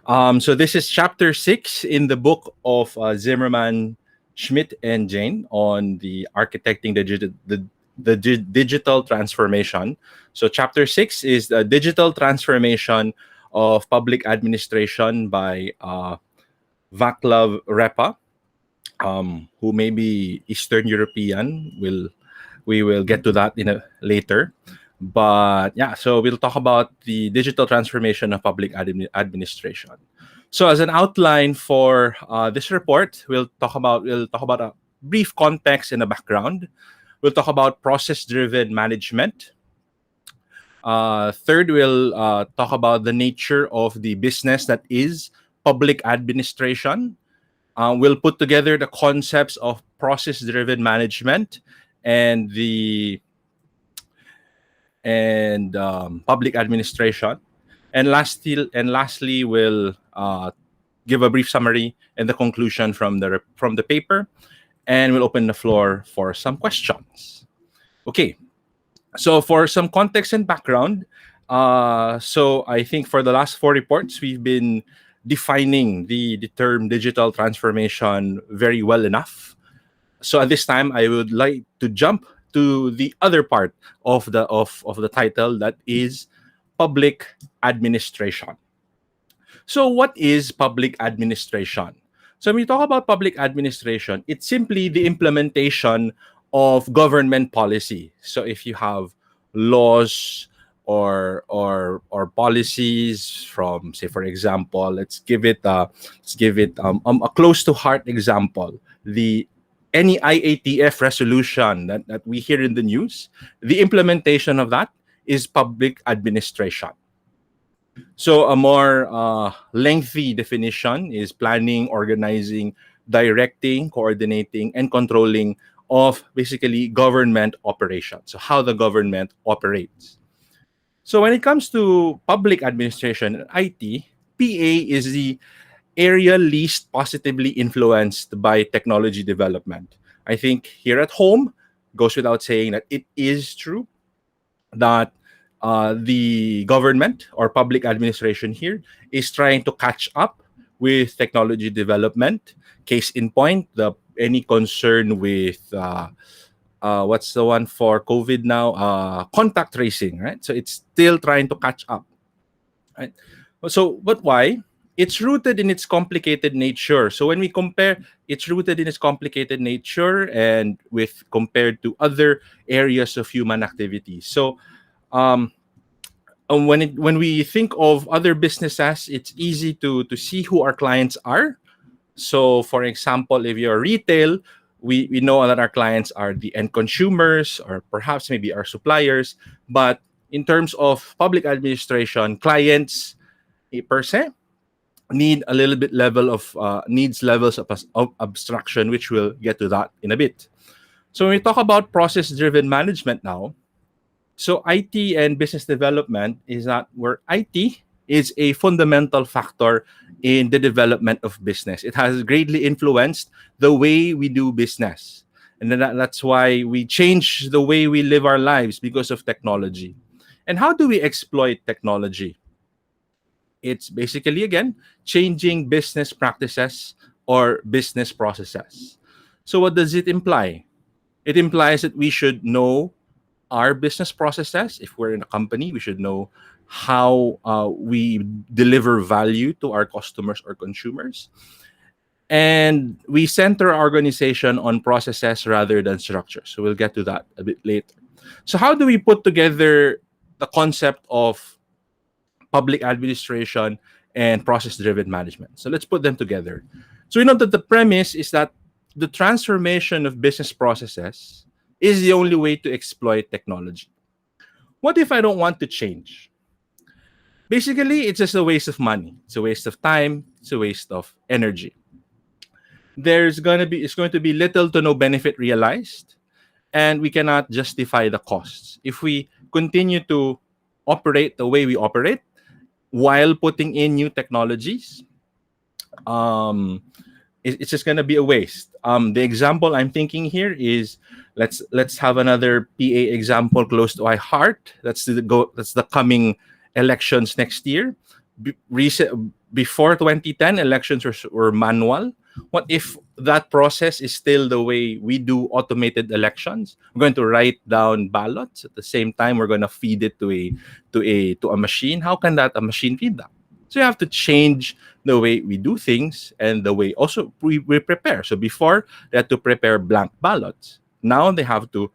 So this is chapter 6 in the book of Zimmerman, Schmidt, and Jane on the architecting the digital transformation. So chapter 6 is the digital transformation of public administration by Vaclav Repa, who may be Eastern European. We will get to that in a later. But yeah, so we'll talk about the digital transformation of public administration. So as an outline for this report, we'll talk about a brief context and a background. We'll talk about process-driven management. Third, we'll talk about the nature of the business that is public administration. We'll put together the concepts of process-driven management and the and public administration. And lastly, we'll give a brief summary and the conclusion from the paper, and we'll open the floor for some questions. Okay, so for some context and background, so I think for the last four reports, we've been defining the term digital transformation very well enough. So at this time, I would like to jump to the other part of the title, that is public administration. So what is public administration? So when we talk about public administration, it's simply the implementation of government policy. So if you have laws or policies from, say, for example, let's give it a close to heart example. The Any IATF resolution that we hear in the news, the implementation of that is public administration. So a more lengthy definition is planning, organizing, directing, coordinating, and controlling of basically government operations. So how the government operates. So when it comes to public administration and IT, PA is the area least positively influenced by technology development. I think here at home, goes without saying that it is true that the government or public administration here is trying to catch up with technology development. Case in point, any concern with what's the one for COVID now? Contact tracing, right? So it's still trying to catch up, right? But why? It's rooted in its complicated nature. So when we compare, it's rooted in its complicated nature and with compared to other areas of human activity. So um, when we think of other businesses, it's easy to see who our clients are. So for example, if you're retail, we know that our clients are the end consumers or perhaps maybe our suppliers. But in terms of public administration, clients per se need a little bit needs levels of abstraction, which we'll get to that in a bit. So when we talk about process-driven management now, so IT and business development is that where IT is a fundamental factor in the development of business. It has greatly influenced the way we do business. And then that's why we change the way we live our lives because of technology. And how do we exploit technology? It's basically, again, changing business practices or business processes. So what does it imply? It implies that we should know our business processes. If we're in a company, we should know how we deliver value to our customers or consumers. And we center our organization on processes rather than structure. So we'll get to that a bit later. So how do we put together the concept of public administration and process-driven management? So let's put them together. So we know that the premise is that the transformation of business processes is the only way to exploit technology. What if I don't want to change? Basically, it's just a waste of money. It's a waste of time. It's a waste of energy. It's going to be little to no benefit realized, and we cannot justify the costs. If we continue to operate the way we operate while putting in new technologies, it's just going to be a waste. The example I'm thinking here is let's have another PA example close to my heart. That's the coming elections next year. before 2010, elections were manual. What if that process is still the way we do automated elections? We're going to write down ballots at the same time. We're going to feed it to a machine. How can that a machine read that? So you have to change the way we do things and the way also we prepare. So before they had to prepare blank ballots. Now they have to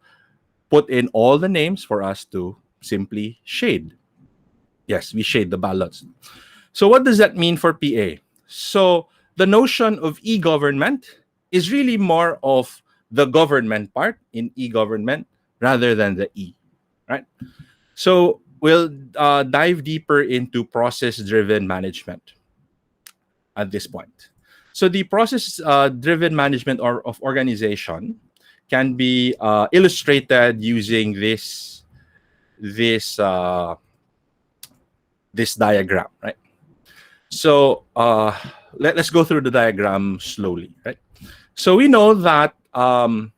put in all the names for us to simply shade. Yes, we shade the ballots. So what does that mean for PA? So the notion of e-government is really more of the government part in e-government rather than the E, right? So we'll dive deeper into process-driven management at this point. So the process-driven management of organization can be illustrated using this uh, this diagram, right? So let's go through the diagram slowly, right? So we know that the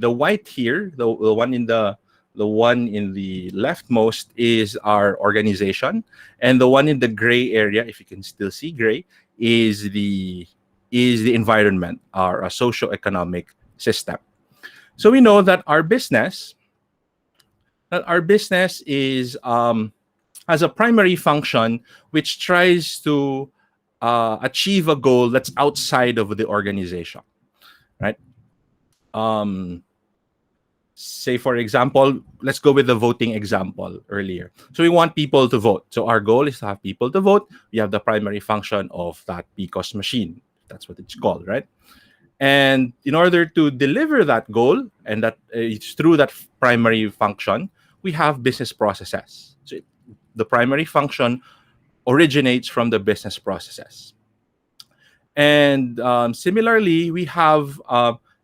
white here, the one in the leftmost is our organization, and the one in the gray area, if you can still see gray, is the environment, our socio-economic system. So we know that our business is has a primary function which tries to achieve a goal that's outside of the organization, right? Um, Say, for example, let's go with the voting example earlier. So we want people to vote. So our goal is to have people to vote. We have the primary function of that PCOS machine. That's what it's called, right? And in order to deliver that goal, and that it's through that primary function, we have business processes. So the primary function originates from the business processes. And similarly, we have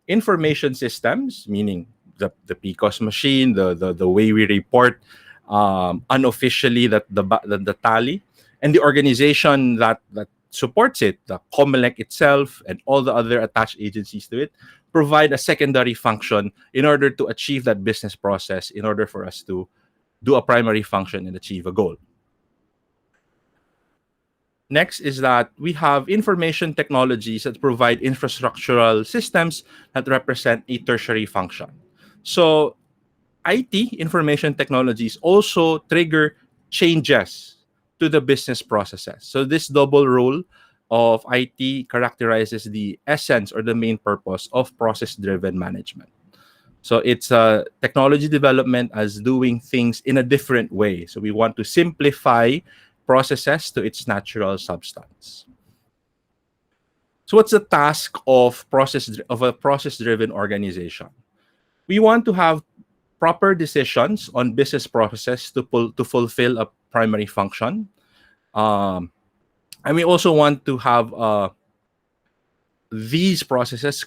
information systems, meaning the PCOS machine, the way we report unofficially the tally, and the organization that supports it, the COMELEC itself, and all the other attached agencies to it, provide a secondary function in order to achieve that business process, in order for us to do a primary function and achieve a goal. Next is that we have information technologies that provide infrastructural systems that represent a tertiary function. So IT, information technologies, also trigger changes to the business processes. So this double role of IT characterizes the essence or the main purpose of process-driven management. So it's technology development as doing things in a different way. So we want to simplify processes to its natural substance. So what's the task of a process-driven organization? We want to have proper decisions on business processes to fulfill a primary function. And we also want to have these processes as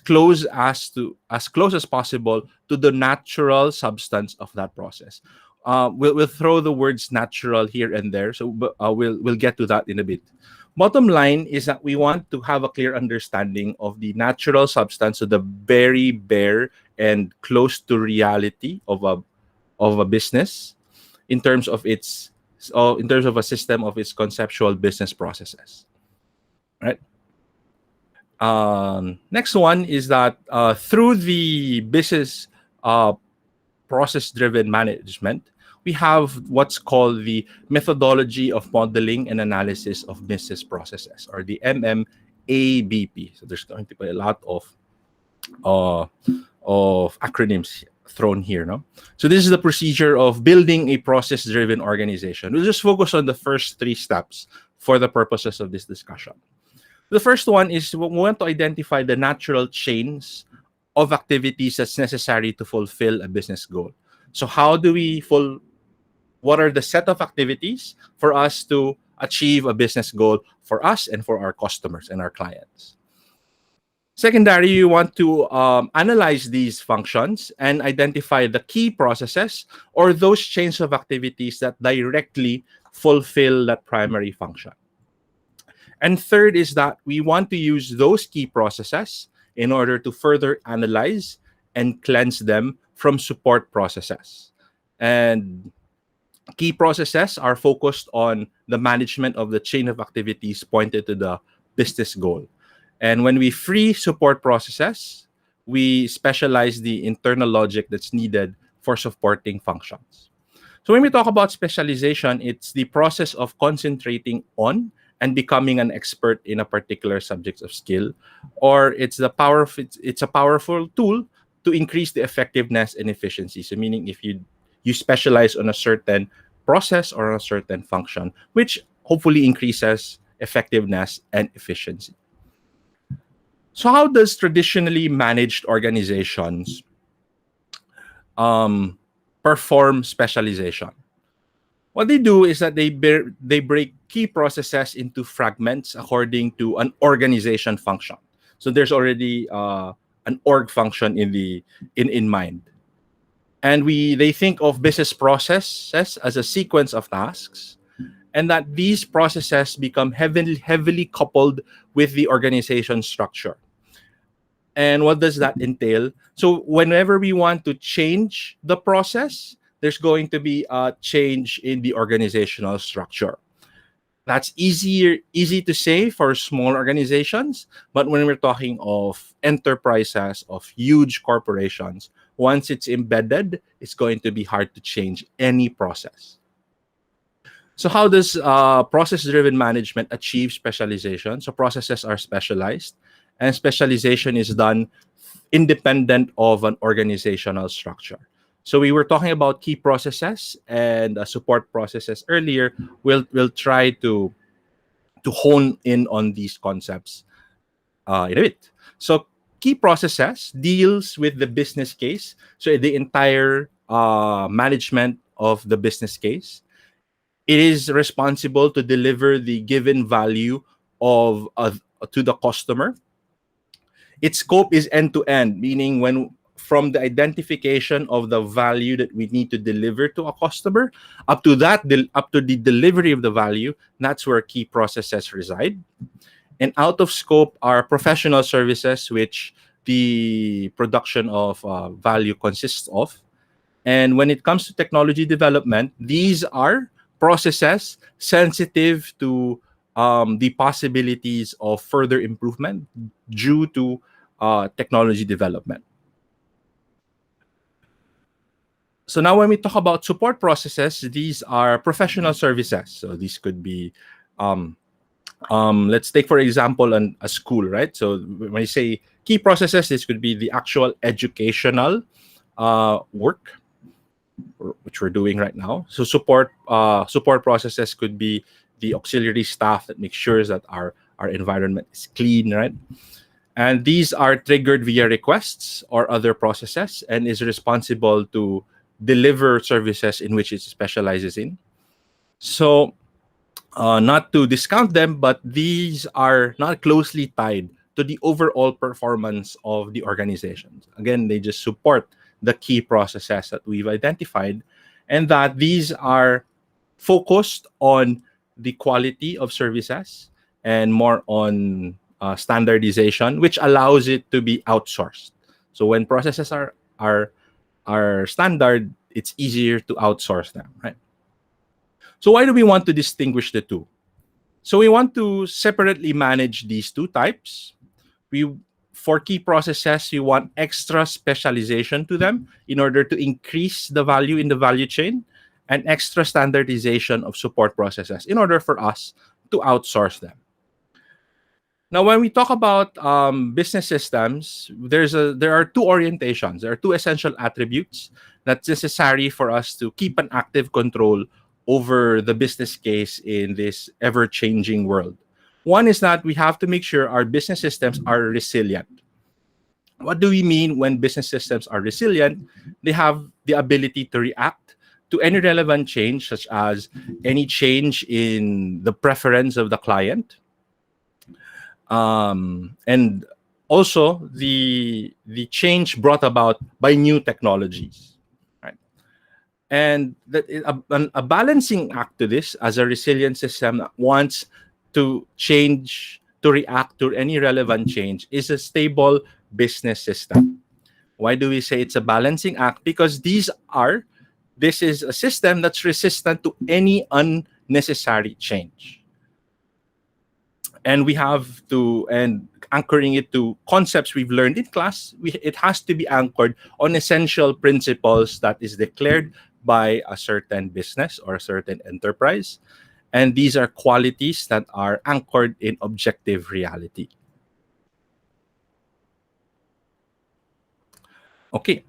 close as possible to the natural substance of that process. We'll throw the words natural here and there, so we'll get to that in a bit. Bottom line is that we want to have a clear understanding of the natural substance, so the very bare and close to reality of a business in terms of a system of its conceptual business processes, right? Next one is that through the business process-driven management, we have what's called the methodology of modeling and analysis of business processes, or the MMABP. So there's going to be a lot of acronyms thrown here, no? So this is the procedure of building a process-driven organization. We'll just focus on the first three steps for the purposes of this discussion. The first one is we want to identify the natural chains of activities that's necessary to fulfill a business goal. So what are the set of activities for us to achieve a business goal for us and for our customers and our clients? Secondary, you want to analyze these functions and identify the key processes or those chains of activities that directly fulfill that primary function. And third is that we want to use those key processes in order to further analyze and cleanse them from support processes. And Key processes are focused on the management of the chain of activities pointed to the business goal. And when we free support processes, we specialize the internal logic that's needed for supporting functions. So when we talk about specialization, it's the process of concentrating on and becoming an expert in a particular subject of skill, or it's a powerful tool to increase the effectiveness and efficiency. So meaning if you specialize on a certain process or a certain function, which hopefully increases effectiveness and efficiency. So how does traditionally managed organizations um, perform specialization? What they do is that they break key processes into fragments according to an organization function. So there's already an org function in mind, and they think of business processes as a sequence of tasks, and that these processes become heavily coupled with the organization structure. And what does that entail? So whenever we want to change the process, there's going to be a change in the organizational structure. That's easy to say for small organizations, but when we're talking of enterprises, of huge corporations, once it's embedded, it's going to be hard to change any process. So how does process-driven management achieve specialization? So processes are specialized, and specialization is done independent of an organizational structure. So we were talking about key processes and support processes earlier. We'll try to hone in on these concepts in a bit. So key processes deals with the business case. So the entire management of the business case. It is responsible to deliver the given value of to the customer. Its scope is end to end, meaning when from the identification of the value that we need to deliver to a customer up to up to the delivery of the value, that's where key processes reside. And out of scope are professional services, which the production of value consists of. And when it comes to technology development, these are processes sensitive to the possibilities of further improvement due to technology development. So now when we talk about support processes, these are professional services. So these could be, let's take, for example, a school, right? So when you say key processes, this could be the actual educational work, which we're doing right now. So support processes could be the auxiliary staff that makes sure that our environment is clean, right? And these are triggered via requests or other processes and is responsible to deliver services in which it specializes in. So not to discount them, but these are not closely tied to the overall performance of the organization. Again, they just support the key processes that we've identified, and that these are focused on the quality of services and more on standardization, which allows it to be outsourced. So when processes are standard, it's easier to outsource them, right? So why do we want to distinguish the two? So we want to separately manage these two types. For key processes, we want extra specialization to them in order to increase the value in the value chain, and extra standardization of support processes in order for us to outsource them. Now, when we talk about business systems, there are two orientations. There are two essential attributes that's necessary for us to keep an active control over the business case in this ever-changing world. One is that we have to make sure our business systems are resilient. What do we mean when business systems are resilient? They have the ability to react to any relevant change, such as any change in the preference of the client, and also the change brought about by new technologies. Right? And a balancing act to this, as a resilient system that wants to change, to react to any relevant change, is a stable business system. Why do we say it's a balancing act? Because these are this is a system that's resistant to any unnecessary change. And we have to, and anchoring it to concepts we've learned in class, it has to be anchored on essential principles that is declared by a certain business or a certain enterprise. And these are qualities that are anchored in objective reality. Okay.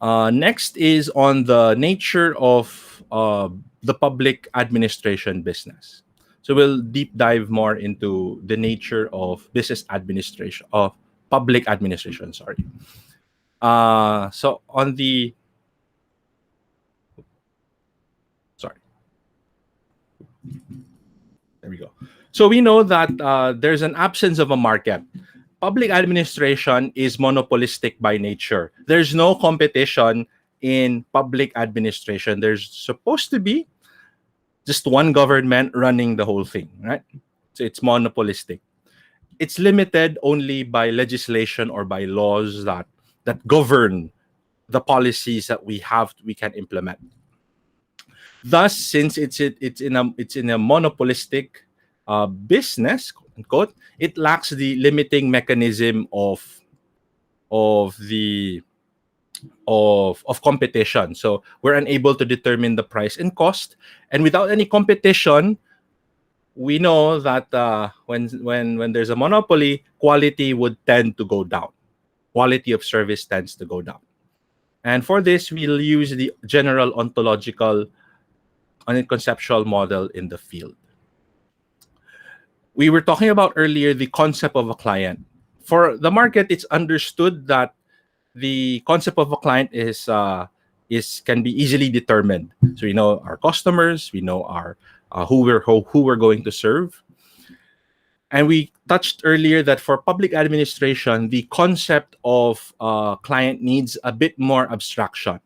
Next is on the nature of the public administration business. So we'll deep dive more into the nature of business administration, of public administration, sorry. So on the, sorry, there we go. So we know that there's an absence of a market. Public administration is monopolistic by nature. There's no competition in public administration. There's supposed to be just one government running the whole thing, right? So it's monopolistic. It's limited only by legislation or by laws that govern the policies that we can implement. Thus, since it's in a monopolistic business, quote unquote, it lacks the limiting mechanism of competition. So we're unable to determine the price and cost, and without any competition, we know that when there's a monopoly, quality would tend to go down. Quality of service tends to go down. And for this, we'll use the general ontological and conceptual model in the field. We were talking about earlier the concept of a client. For the market, it's understood that the concept of a client can be easily determined. So we know our customers, we know our who we're going to serve. And we touched earlier that for public administration, the concept of client needs a bit more abstraction.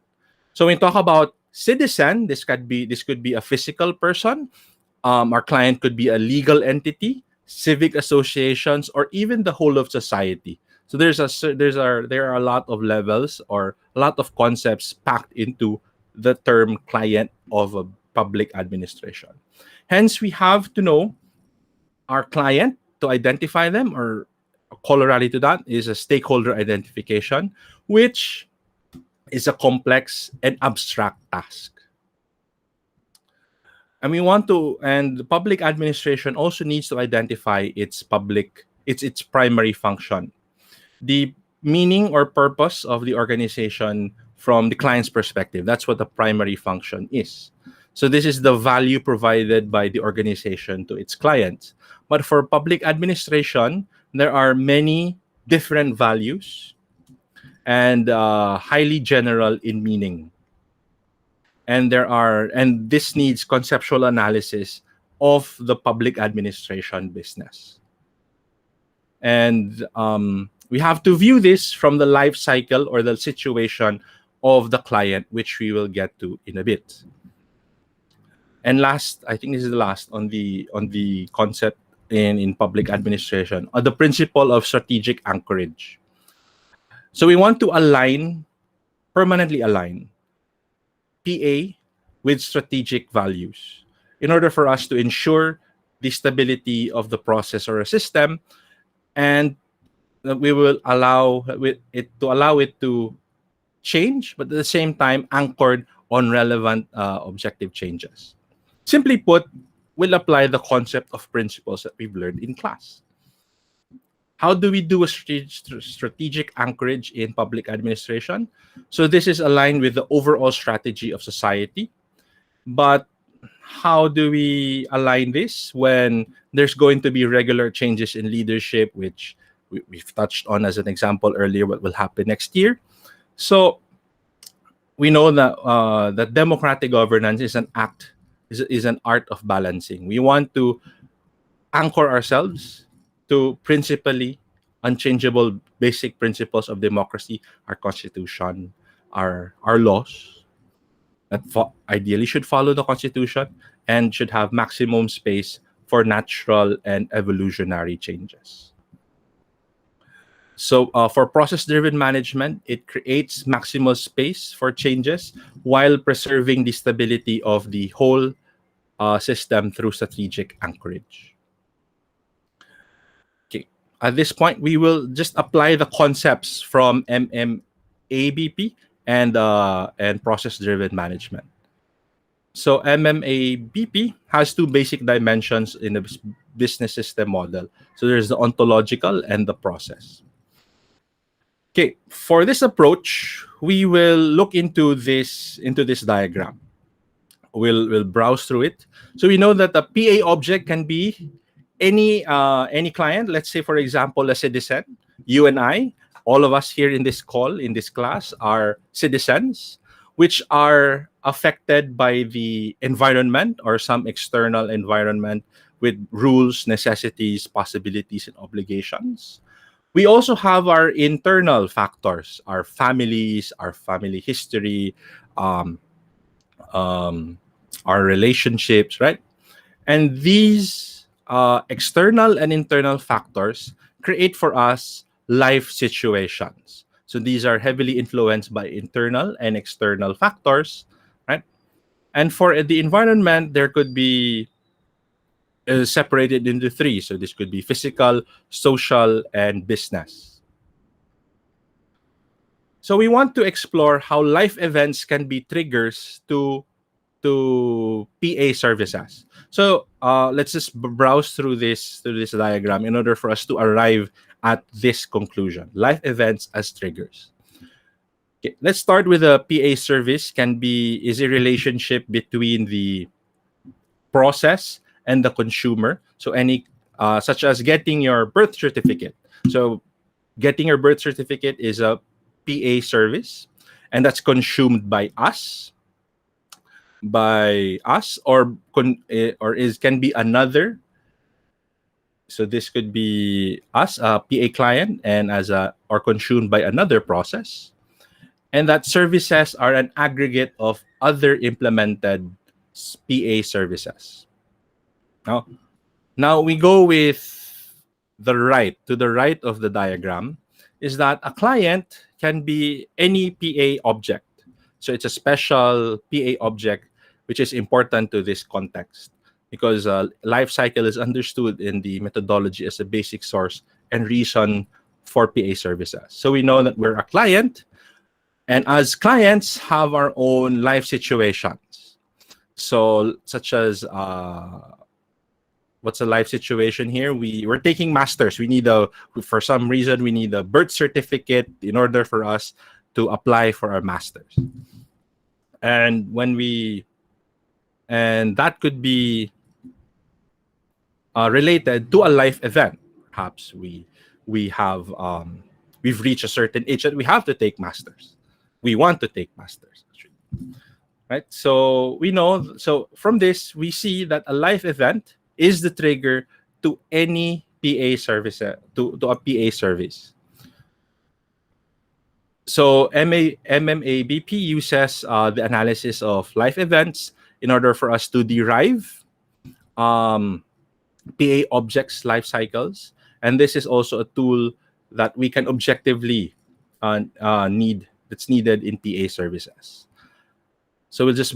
So when we talk about citizen, this could be a physical person. Our client could be a legal entity, civic associations, or even the whole of society. So there are a lot of levels or a lot of concepts packed into the term client of a public administration. Hence, we have to know our client to identify them, or a corollary to that is a stakeholder identification, which is a complex and abstract task. And the public administration also needs to identify its primary function, the meaning or purpose of the organization from the client's perspective. That's what the primary function is. So this is the value provided by the organization to its clients. But for public administration, there are many different values and highly general in meaning. And this needs conceptual analysis of the public administration business. And we have to view this from the life cycle or the situation of the client, which we will get to in a bit. And last, I think this is the last on the concept in public administration, the principle of strategic anchorage. So we want to permanently align PA with strategigic values in order for us to ensure the stability of the process or a system, and we will allow it to change, but at the same time anchored on relevant objective changes. Simply put, we'll apply the concept of principles that we've learned in class. How do we do a strategic anchorage in public administration? So this is aligned with the overall strategy of society. But how do we align this when there's going to be regular changes in leadership, which we've touched on as an example earlier, what will happen next year? So we know that democratic governance is an art of balancing. We want to anchor ourselves to principally unchangeable basic principles of democracy, our constitution, our laws that ideally should follow the constitution and should have maximum space for natural and evolutionary changes. So for process-driven management, it creates maximal space for changes while preserving the stability of the whole system through strategic anchorage. Okay. At this point, we will just apply the concepts from MMABP and process-driven management. So MMABP has two basic dimensions in the business system model. So there's the ontological and the process. Okay, for this approach, we will look into this diagram. We'll browse through it. So we know that a PA object can be any client. Let's say, for example, a citizen. You and I, all of us here in this call, in this class, are citizens, which are affected by the environment or some external environment with rules, necessities, possibilities, and obligations. We also have our internal factors, our families, our family history, um, um, our relationships, right? And these external and internal factors create for us life situations. So these are heavily influenced by internal and external factors, right? And for the environment, there could be separated into three. So this could be physical, social, and business. So we want to explore how life events can be triggers to PA services. So let's just browse through this diagram in order for us to arrive at this conclusion: life events as triggers. Okay, let's start with a PA service. Is a relationship between the process and the consumer. So any such as getting your birth certificate. So getting your birth certificate is a PA service, and that's consumed by us or is can be another. So this could be us, a PA client, and as a or consumed by another process, and that services are an aggregate of other implemented PA services. Now, now we go with the right of the diagram is that a client can be any PA object. So it's a special PA object, which is important to this context because life cycle is understood in the methodology as a basic source and reason for PA services. So we know that we're a client, and as clients have our own life situations. So such as what's a life situation here? We're taking masters. For some reason we need a birth certificate in order for us to apply for our masters. And that could be related to a life event. Perhaps we've reached a certain age that we have to take masters. We want to take masters, right? So we know. So from this, we see that a life event is the trigger to any PA service, to a PA service. So MMABP uses the analysis of life events in order for us to derive PA objects life cycles, and this is also a tool that we can objectively that's needed in PA services. So we'll just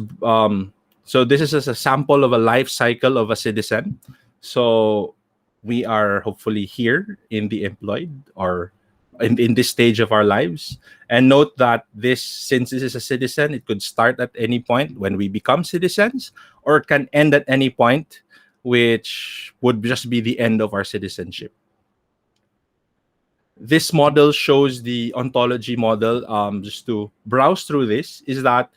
so this is just a sample of a life cycle of a citizen. So we are hopefully here in the employed or in this stage of our lives. And note that since this is a citizen, it could start at any point when we become citizens, or it can end at any point, which would just be the end of our citizenship. This model shows the ontology model. Just to browse through this, is that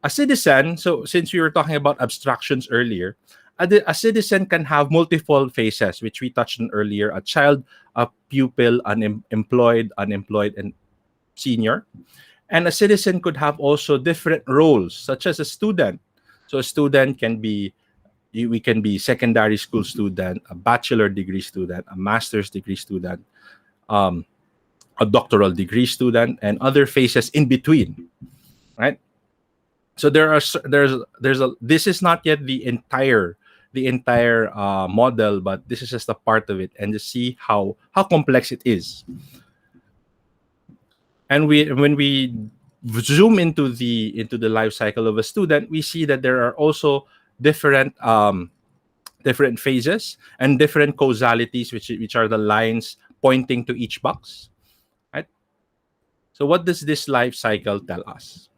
a citizen, so since we were talking about abstractions earlier, a citizen can have multiple phases, which we touched on earlier: a child, a pupil, unemployed, and senior. And a citizen could have also different roles, such as a student. So a student we can be secondary school student, a bachelor degree student, a master's degree student, a doctoral degree student, and other phases in between, right? So this is not yet the entire model, but this is just a part of it, and just see how complex it is. And when we zoom into the life cycle of a student, we see that there are also different different phases and different causalities, which are the lines pointing to each box, right? So what does this life cycle tell us?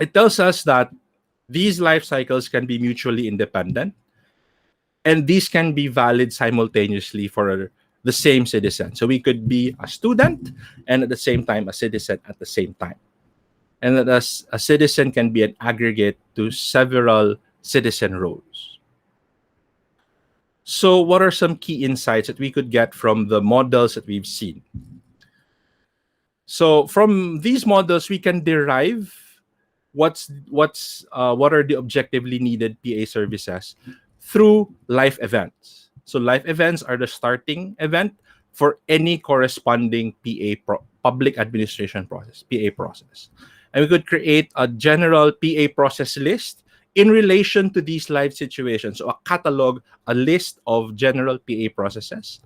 It tells us that these life cycles can be mutually independent, and these can be valid simultaneously for the same citizen. So we could be a student and at the same time a citizen at the same time. And that as a citizen can be an aggregate to several citizen roles. So what are some key insights that we could get from the models that we've seen? So from these models, we can derive what are the objectively needed PA services through life events. So life events are the starting event for any corresponding public administration process, PA process. And we could create a general PA process list in relation to these live situations. So a catalog, a list of general PA processes.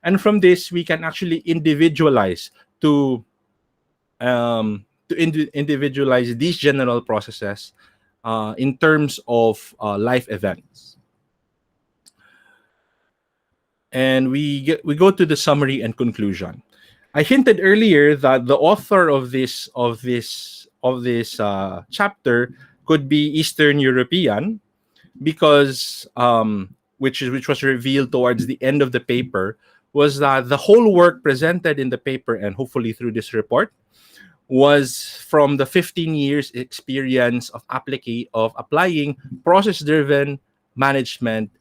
And from this, we can actually individualize to individualize these general processes in terms of life events. And we go to the summary and conclusion. I hinted earlier that the author of this chapter could be Eastern European, because which was revealed towards the end of the paper, was that the whole work presented in the paper and hopefully through this report was from the 15 years experience of applying process driven management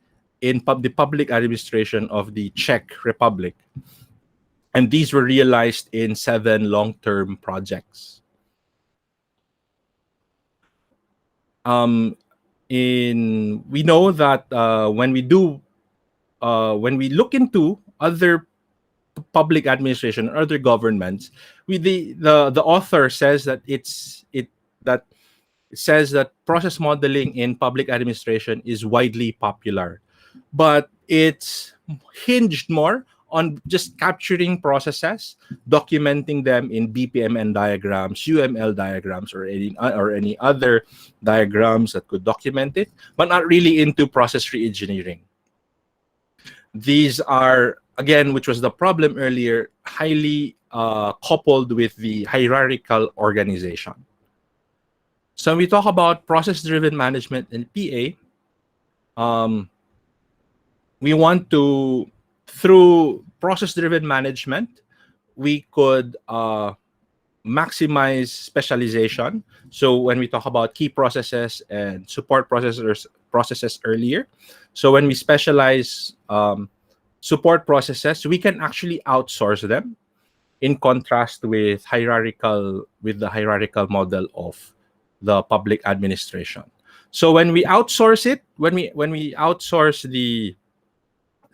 in the public administration of the Czech Republic, and these were realized in 7 long-term projects. We know that when we look into other public administration or other governments, the author says that it says that process modeling in public administration is widely popular, but it's hinged more on just capturing processes, documenting them in BPMN diagrams, UML diagrams, or any other diagrams that could document it, but not really into process reengineering. These are, again, which was the problem earlier, highly coupled with the hierarchical organization. So when we talk about process-driven management in PA, we want to, through process-driven management, we could maximize specialization. So when we talk about key processes and support processes earlier, so when we specialize support processes, we can actually outsource them, in contrast with the hierarchical model of the public administration. So when we outsource it, when we outsource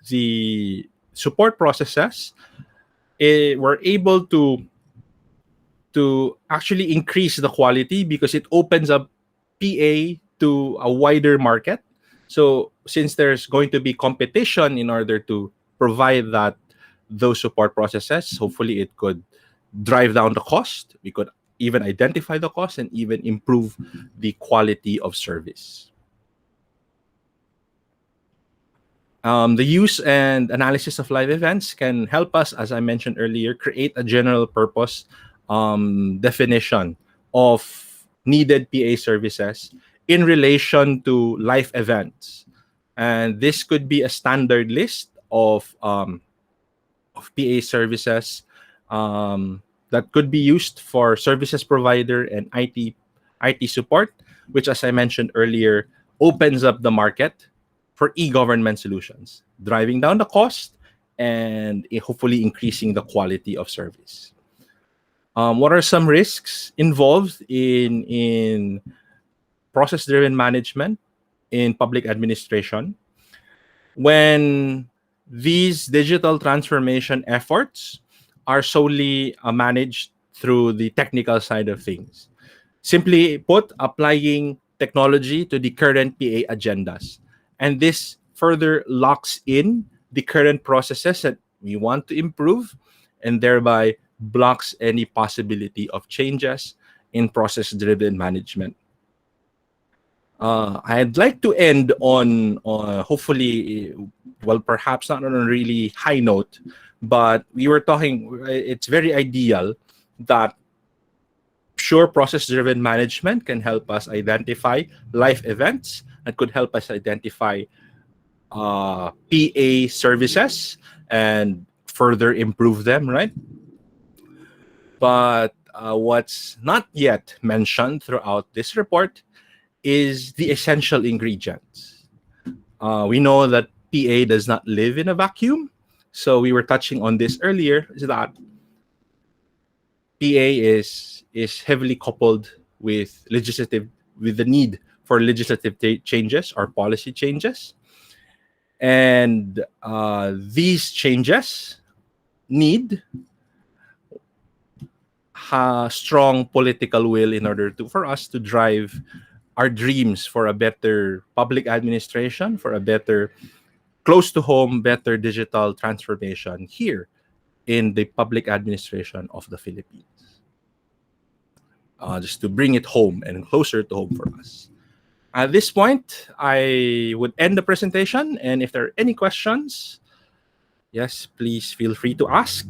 the support processes, we're able to actually increase the quality because it opens up PA to a wider market. So since there's going to be competition in order to provide those support processes, hopefully it could drive down the cost. We could even identify the cost and even improve the quality of service. The use and analysis of live events can help us, as I mentioned earlier, create a general purpose definition of needed PA services in relation to live events. And this could be a standard list of PA services that could be used for services provider and IT support, which, as I mentioned earlier, opens up the market for e-government solutions, driving down the cost and hopefully increasing the quality of service. What are some risks involved in process-driven management in public administration? When these digital transformation efforts are solely managed through the technical side of things. Simply put, applying technology to the current PA agendas. And this further locks in the current processes that we want to improve, and thereby blocks any possibility of changes in process-driven management. I'd like to end on hopefully, well, perhaps not on a really high note, but we were talking, it's very ideal that pure process-driven management can help us identify life events and could help us identify PA services and further improve them, right? But what's not yet mentioned throughout this report is the essential ingredients. We know that PA does not live in a vacuum. So we were touching on this earlier, is that PA is heavily coupled with the need for legislative changes or policy changes. And these changes need strong political will in order for us to drive our dreams for a better public administration, for a better close to home, better digital transformation here in the public administration of the Philippines. Just to bring it home and closer to home for us. At this point, I would end the presentation, and if there are any questions, yes, please feel free to ask.